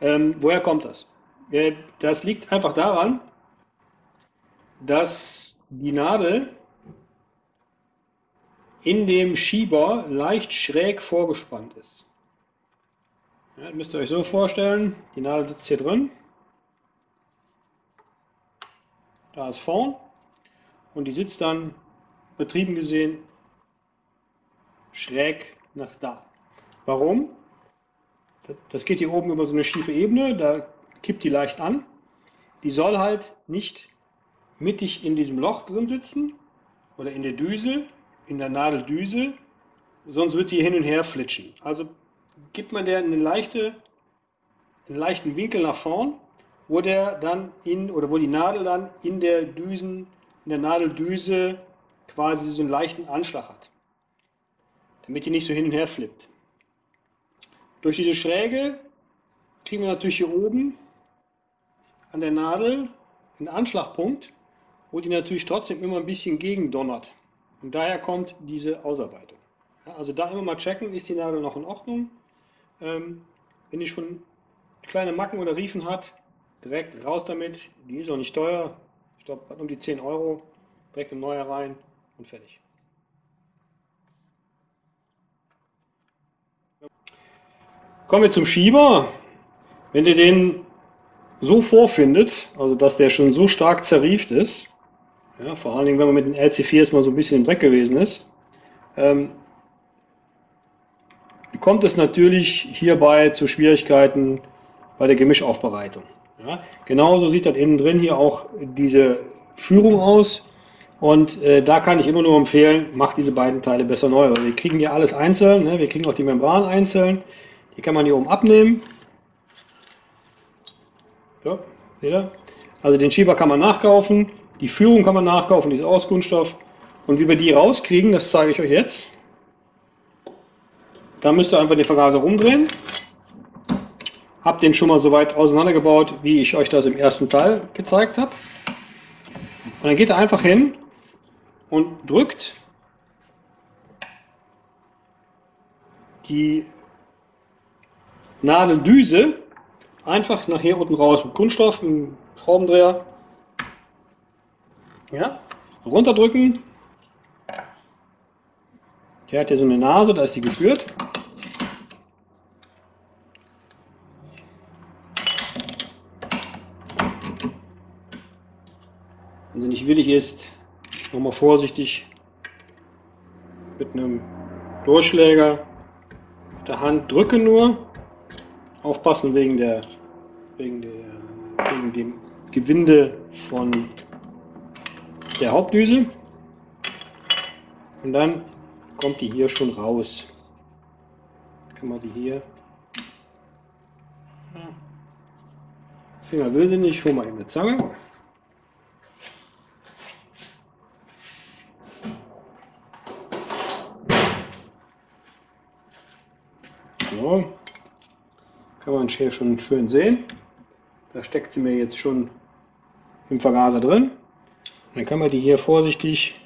Woher kommt das? Das liegt einfach daran, dass die Nadel in dem Schieber leicht schräg vorgespannt ist. Ja, das müsst ihr euch so vorstellen, die Nadel sitzt hier drin, da ist vorn und die sitzt dann, übertrieben gesehen, schräg nach da. Warum? Das geht hier oben über so eine schiefe Ebene, da kippt die leicht an. Die soll halt nicht mittig in diesem Loch drin sitzen oder in der Düse, in der Nadeldüse, sonst wird die hin und her flitschen. Also gibt man der einen leichten Winkel nach vorn, wo der dann wo die Nadel dann in der Nadeldüse quasi so einen leichten Anschlag hat, damit die nicht so hin und her flippt. Durch diese Schräge kriegen wir natürlich hier oben an der Nadel einen Anschlagpunkt, wo die natürlich trotzdem immer ein bisschen gegendonnert. Und daher kommt diese Ausarbeitung. Ja, also da immer mal checken, ist die Nadel noch in Ordnung. Wenn die schon kleine Macken oder Riefen hat, direkt raus damit. Die ist auch nicht teuer. Ich glaube, um die 10 Euro. Direkt eine neue rein und fertig. Kommen wir zum Schieber. Wenn ihr den so vorfindet, also dass der schon so stark zerrieft ist, ja, vor allen Dingen, wenn man mit den LC4s mal so ein bisschen im Dreck gewesen ist, kommt es natürlich hierbei zu Schwierigkeiten bei der Gemischaufbereitung. Ja, genauso sieht dann innen drin hier auch diese Führung aus. Und da kann ich immer nur empfehlen, macht diese beiden Teile besser neu. Weil wir kriegen hier alles einzeln, ne? Wir kriegen auch die Membran einzeln. Die kann man hier oben abnehmen. So, seht ihr? Also den Schieber kann man nachkaufen, die Führung kann man nachkaufen, die ist aus Kunststoff. Und wie wir die rauskriegen, das zeige ich euch jetzt. Da müsst ihr einfach den Vergaser rumdrehen. Habt den schon mal so weit auseinandergebaut, wie ich euch das im ersten Teil gezeigt habe. Und dann geht er einfach hin und drückt die Nadeldüse einfach nach hier unten raus mit Kunststoff, mit einem Schraubendreher. Ja, runterdrücken. Hier hat hier so eine Nase, da ist die geführt. Wenn sie nicht willig ist, nochmal vorsichtig mit einem Durchschläger mit der Hand drücken nur. Aufpassen wegen dem Gewinde von der Hauptdüse. Und dann kommt die hier schon raus. Kann man die hier. Finger will sie nicht, hol mal eben eine Zange. So. Kann man hier schon schön sehen. Da steckt sie mir jetzt schon im Vergaser drin. Und dann kann man die hier vorsichtig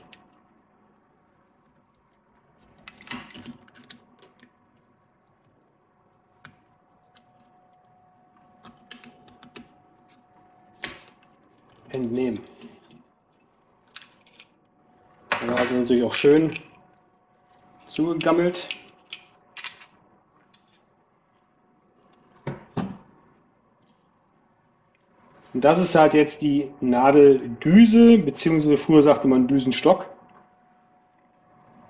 entnehmen. Der Vergaser ist natürlich auch schön zugegammelt. Und das ist halt jetzt die Nadeldüse, beziehungsweise früher sagte man Düsenstock.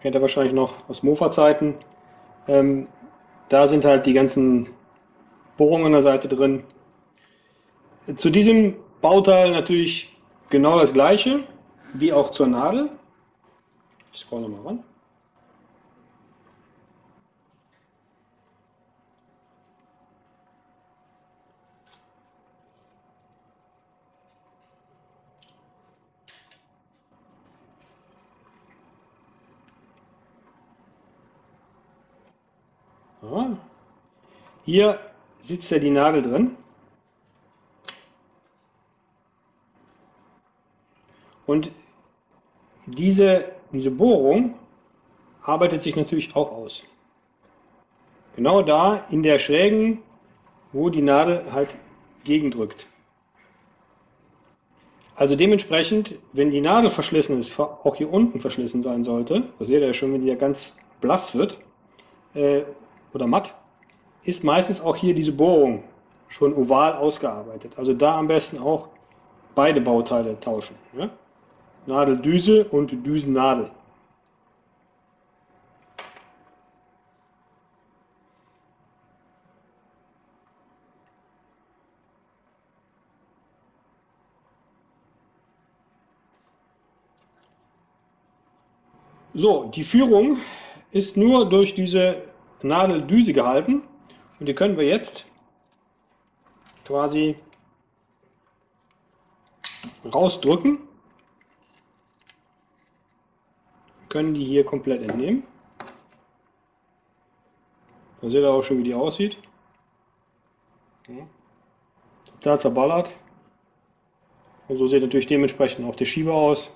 Kennt ihr wahrscheinlich noch aus Mofa-Zeiten. Da sind halt die ganzen Bohrungen an der Seite drin. Zu diesem Bauteil natürlich genau das gleiche, wie auch zur Nadel. Ich scroll nochmal ran. Ja. Hier sitzt ja die Nadel drin. Und diese Bohrung arbeitet sich natürlich auch aus. Genau da in der Schrägen, wo die Nadel halt gegendrückt. Also dementsprechend, wenn die Nadel verschlissen ist, auch hier unten verschlissen sein sollte, das seht ihr ja schon, wenn die ja ganz blass wird oder matt, ist meistens auch hier diese Bohrung schon oval ausgearbeitet. Also da am besten auch beide Bauteile tauschen. Ja? Nadeldüse und Düsennadel. So, die Führung ist nur durch diese Nadeldüse gehalten und die können wir jetzt quasi rausdrücken. Können die hier komplett entnehmen. Da seht ihr auch schon, wie die aussieht. Total zerballert. Und so sieht natürlich dementsprechend auch der Schieber aus.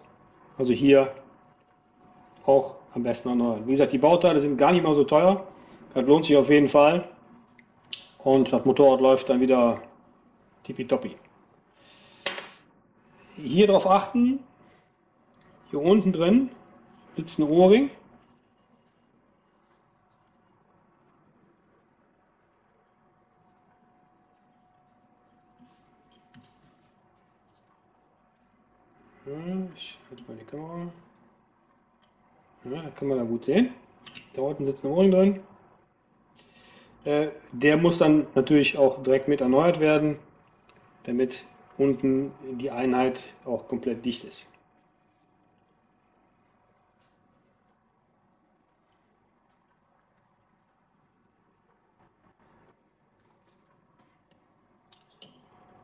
Also hier auch am besten erneuern. Wie gesagt, die Bauteile sind gar nicht mal so teuer. Das lohnt sich auf jeden Fall. Und das Motorrad läuft dann wieder tippitoppi. Hier drauf achten, hier unten drin sitzt ein O-Ring. Ich halte mal die Kamera. Ja, das kann man da gut sehen. Da unten sitzt ein O-Ring drin. Der muss dann natürlich auch direkt mit erneuert werden, damit unten die Einheit auch komplett dicht ist.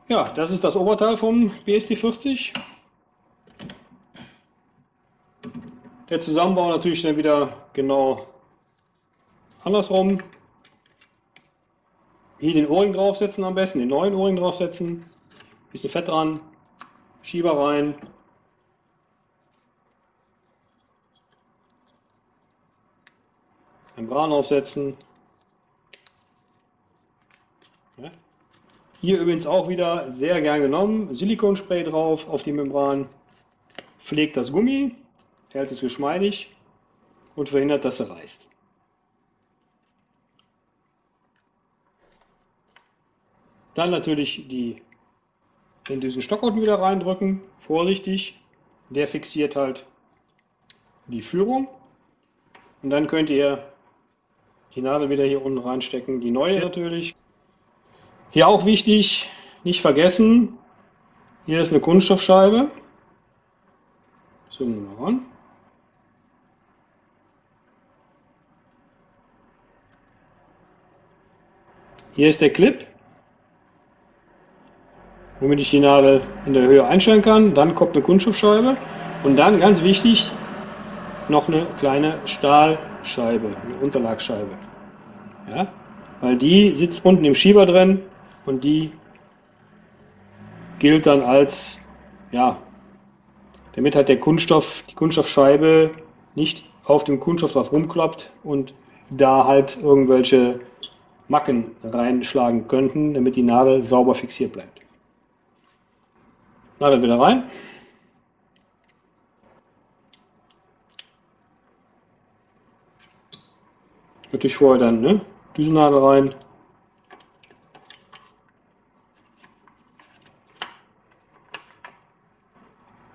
Ja, das ist das Oberteil vom BSD40. Der Zusammenbau natürlich dann wieder genau andersrum. Hier den O-Ring draufsetzen am besten, den neuen O-Ring draufsetzen. Bisschen Fett dran, Schieber rein. Membran aufsetzen. Ja. Hier übrigens auch wieder sehr gern genommen. Silikonspray drauf auf die Membran. Pflegt das Gummi, hält es geschmeidig und verhindert, dass er reißt. Dann natürlich in diesen Stock unten wieder reindrücken, vorsichtig. Der fixiert halt die Führung. Und dann könnt ihr die Nadel wieder hier unten reinstecken, die neue natürlich. Hier auch wichtig, nicht vergessen, hier ist eine Kunststoffscheibe. Zoomen wir mal ran. Hier ist der Clip, womit ich die Nadel in der Höhe einstellen kann. Dann kommt eine Kunststoffscheibe und dann ganz wichtig noch eine kleine Stahlscheibe, eine Unterlagsscheibe. Ja? Weil die sitzt unten im Schieber drin und die gilt dann als, ja, damit halt die Kunststoffscheibe nicht auf dem Kunststoff drauf rumklappt und da halt irgendwelche Macken reinschlagen könnten, damit die Nadel sauber fixiert bleibt. Nadel wieder rein. Natürlich vorher dann, ne? Düsennadel rein.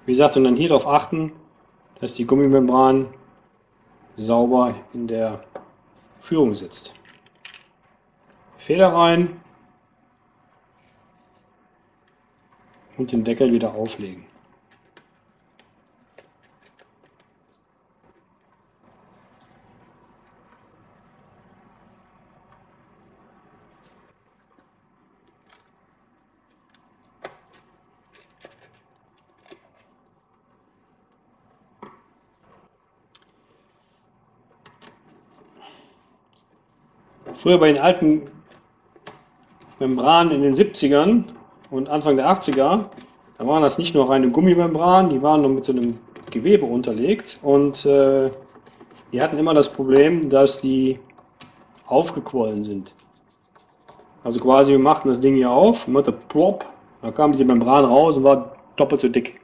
Wie gesagt, und dann hier darauf achten, dass die Gummimembran sauber in der Führung sitzt. Feder rein und den Deckel wieder auflegen. Früher bei den alten Membranen in den 70ern und Anfang der 80er, da waren das nicht nur reine Gummimembranen, die waren noch mit so einem Gewebe unterlegt und die hatten immer das Problem, dass die aufgequollen sind. Also quasi wir machten das Ding hier auf, machte plop, da kam diese Membran raus und war doppelt so dick.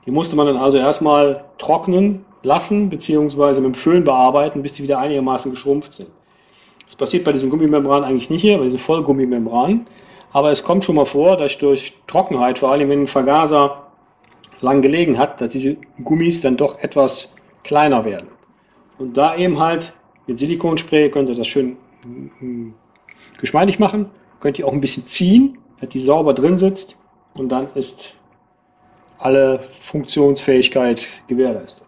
Die musste man dann also erstmal trocknen lassen, beziehungsweise mit dem Föhn bearbeiten, bis die wieder einigermaßen geschrumpft sind. Das passiert bei diesen Gummimembranen eigentlich nicht hier, bei diesen Vollgummimembranen. Aber es kommt schon mal vor, dass durch Trockenheit, vor allem wenn ein Vergaser lang gelegen hat, dass diese Gummis dann doch etwas kleiner werden. Und da eben halt mit Silikonspray könnt ihr das schön geschmeidig machen. Könnt ihr auch ein bisschen ziehen, dass die sauber drin sitzt und dann ist alle Funktionsfähigkeit gewährleistet.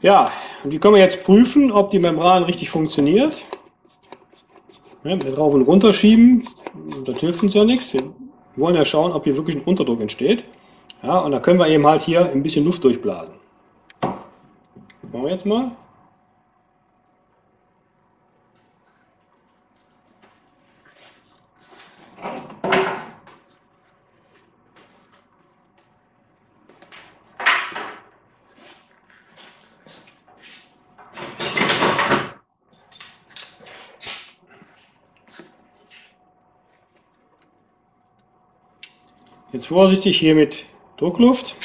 Ja, und wie können wir jetzt prüfen, ob die Membran richtig funktioniert? Ja, mit drauf und runter schieben, das hilft uns ja nichts. Wir wollen ja schauen, ob hier wirklich ein Unterdruck entsteht. Ja, und da können wir eben halt hier ein bisschen Luft durchblasen. Machen wir jetzt mal. Jetzt vorsichtig hier mit Druckluft.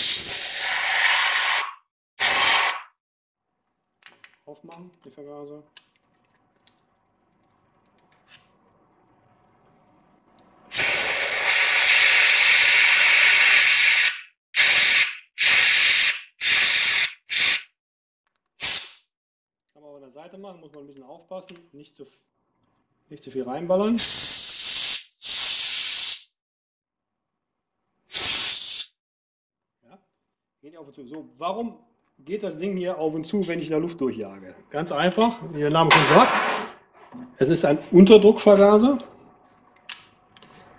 Aufmachen, die Vergaser. Kann man auf der Seite machen, muss man ein bisschen aufpassen, nicht zu viel reinballern. Geht auf und zu. So, warum geht das Ding hier auf und zu, wenn ich da Luft durchjage? Ganz einfach, wie der Name schon sagt, es ist ein Unterdruckvergaser,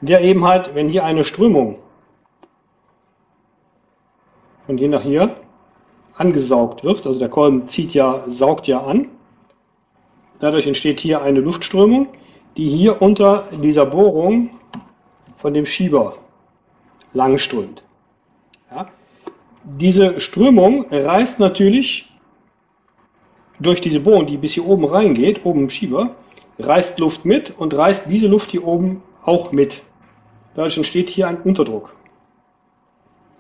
der eben halt, wenn hier eine Strömung von hier nach hier angesaugt wird, also der Kolben saugt ja an, dadurch entsteht hier eine Luftströmung, die hier unter dieser Bohrung von dem Schieber langströmt. Ja? Diese Strömung reißt natürlich durch diese Bohrung, die bis hier oben reingeht, oben im Schieber, reißt Luft mit und reißt diese Luft hier oben auch mit. Dadurch entsteht hier ein Unterdruck.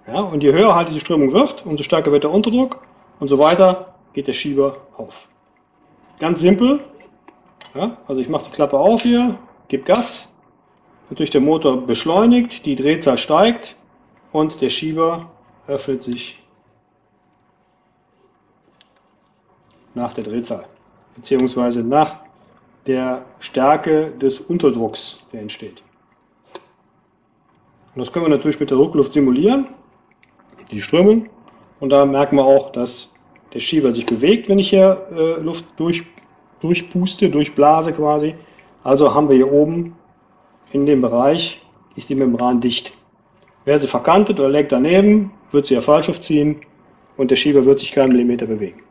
Ja, und je höher halt diese Strömung wird, umso stärker wird der Unterdruck und so weiter geht der Schieber auf. Ganz simpel. Ja, also ich mache die Klappe auf hier, gebe Gas, natürlich der Motor beschleunigt, die Drehzahl steigt und der Schieber öffnet sich nach der Drehzahl, beziehungsweise nach der Stärke des Unterdrucks, der entsteht. Und das können wir natürlich mit der Druckluft simulieren, die Strömung. Und da merken wir auch, dass der Schieber sich bewegt, wenn ich hier Luft durchpuste, durchblase quasi. Also haben wir hier oben in dem Bereich, ist die Membran dicht. Wäre sie verkantet oder leckt daneben, wird sie ja Fallschrift ziehen und der Schieber wird sich keinen Millimeter bewegen.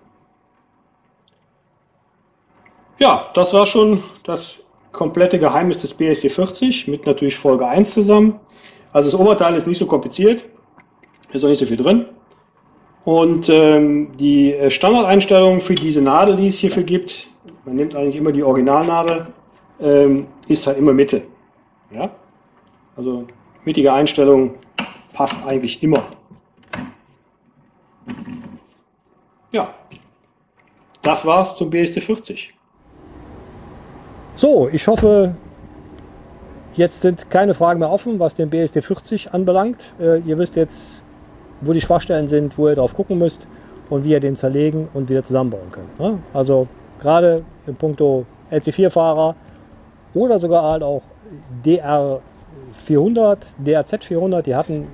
Ja, das war schon das komplette Geheimnis des BSD40 mit natürlich Folge 1 zusammen. Also das Oberteil ist nicht so kompliziert, ist auch nicht so viel drin. Und die Standardeinstellung für diese Nadel, die es hierfür gibt, man nimmt eigentlich immer die Originalnadel, ist halt immer Mitte. Ja? Also mittige Einstellung passt eigentlich immer. Ja, das war's zum BSD40. So, ich hoffe, jetzt sind keine Fragen mehr offen, was den BSD40 anbelangt. Ihr wisst jetzt, wo die Schwachstellen sind, wo ihr drauf gucken müsst und wie ihr den zerlegen und wieder zusammenbauen könnt. Ne? Also gerade in puncto LC4-Fahrer oder sogar halt auch DR400, DRZ400, die hatten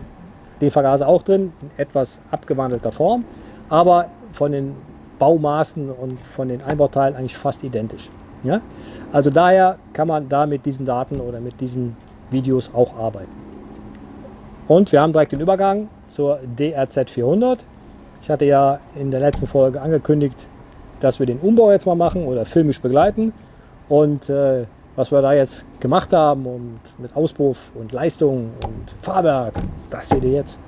den Vergaser auch drin, in etwas abgewandelter Form, aber von den Baumaßen und von den Einbauteilen eigentlich fast identisch. Ja? Also daher kann man da mit diesen Daten oder mit diesen Videos auch arbeiten. Und wir haben direkt den Übergang zur DRZ400. Ich hatte ja in der letzten Folge angekündigt, dass wir den Umbau jetzt mal machen oder filmisch begleiten. Und was wir da jetzt gemacht haben und mit Auspuff und Leistung und Fahrwerk, das seht ihr jetzt.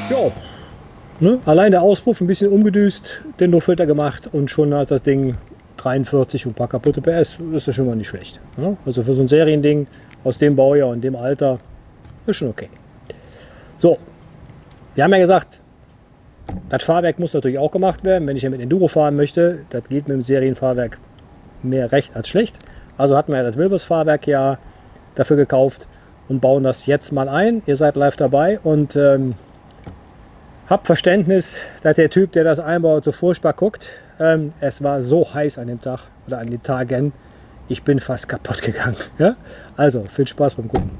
Ja, ne? Allein der Auspuff ein bisschen umgedüst, den Luftfilter gemacht und schon hat das Ding 43 und ein paar kaputte PS. Ist ja schon mal nicht schlecht. Ne? Also für so ein Seriending aus dem Baujahr und dem Alter ist schon okay. So, wir haben ja gesagt, das Fahrwerk muss natürlich auch gemacht werden, wenn ich ja mit Enduro fahren möchte. Das geht mit dem Serienfahrwerk mehr recht als schlecht. Also hatten wir ja das Wilbers-Fahrwerk ja dafür gekauft und bauen das jetzt mal ein. Ihr seid live dabei und habt Verständnis, dass der Typ, der das einbaut, so furchtbar guckt. Es war so heiß an dem Tag oder an den Tagen. Ich bin fast kaputt gegangen. Ja? Also, viel Spaß beim Gucken.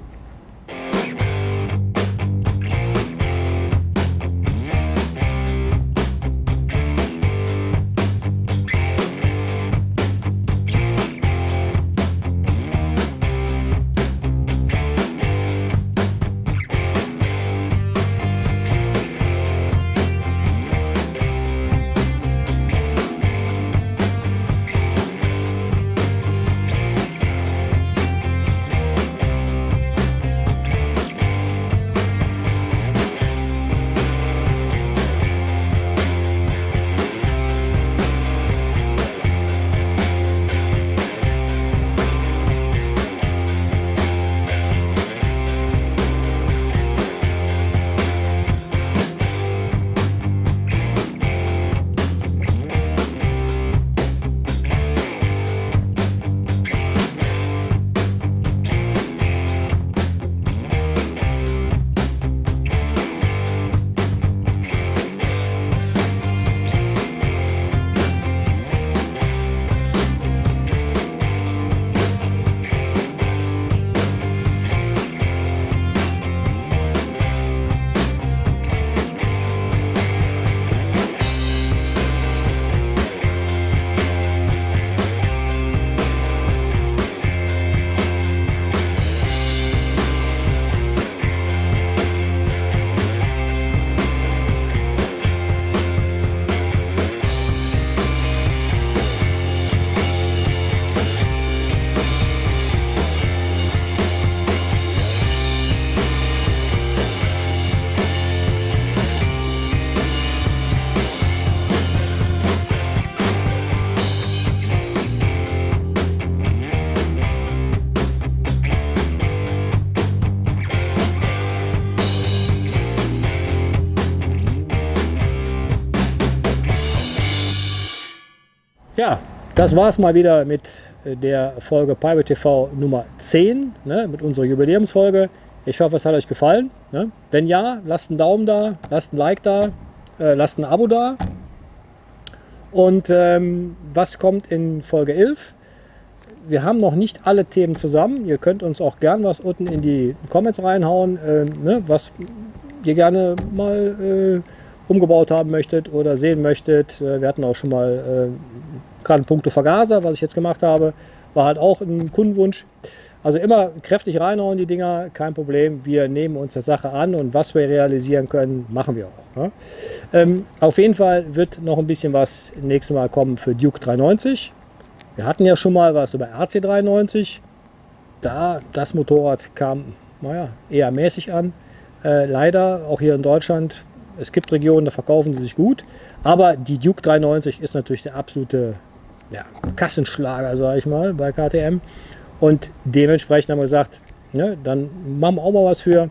Ja, das war es mal wieder mit der Folge Pirate TV Nummer 10, ne, mit unserer Jubiläumsfolge. Ich hoffe, es hat euch gefallen. Ne? Wenn ja, lasst einen Daumen da, lasst ein Like da, lasst ein Abo da. Und was kommt in Folge 11? Wir haben noch nicht alle Themen zusammen. Ihr könnt uns auch gern was unten in die Comments reinhauen, ne, was ihr gerne mal umgebaut haben möchtet oder sehen möchtet. Wir hatten auch schon mal gerade punkto Vergaser, was ich jetzt gemacht habe, war halt auch ein Kundenwunsch. Also immer kräftig reinhauen die Dinger, kein Problem. Wir nehmen uns der Sache an und was wir realisieren können, machen wir auch. Ne? Auf jeden Fall wird noch ein bisschen was nächstes Mal kommen für Duke 390. Wir hatten ja schon mal was über RC 390. das Motorrad kam naja, eher mäßig an. Leider, auch hier in Deutschland, es gibt Regionen, da verkaufen sie sich gut. Aber die Duke 390 ist natürlich der absolute Kassenschlager, sage ich mal, bei KTM. Und dementsprechend haben wir gesagt, ne, dann machen wir auch mal was für.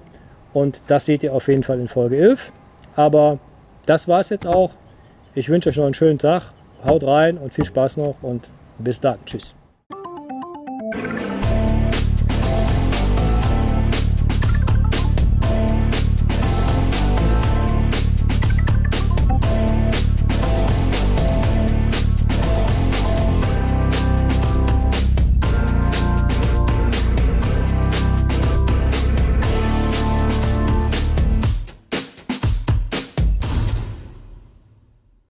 Und das seht ihr auf jeden Fall in Folge 11. Aber das war es jetzt auch. Ich wünsche euch noch einen schönen Tag. Haut rein und viel Spaß noch und bis dann. Tschüss.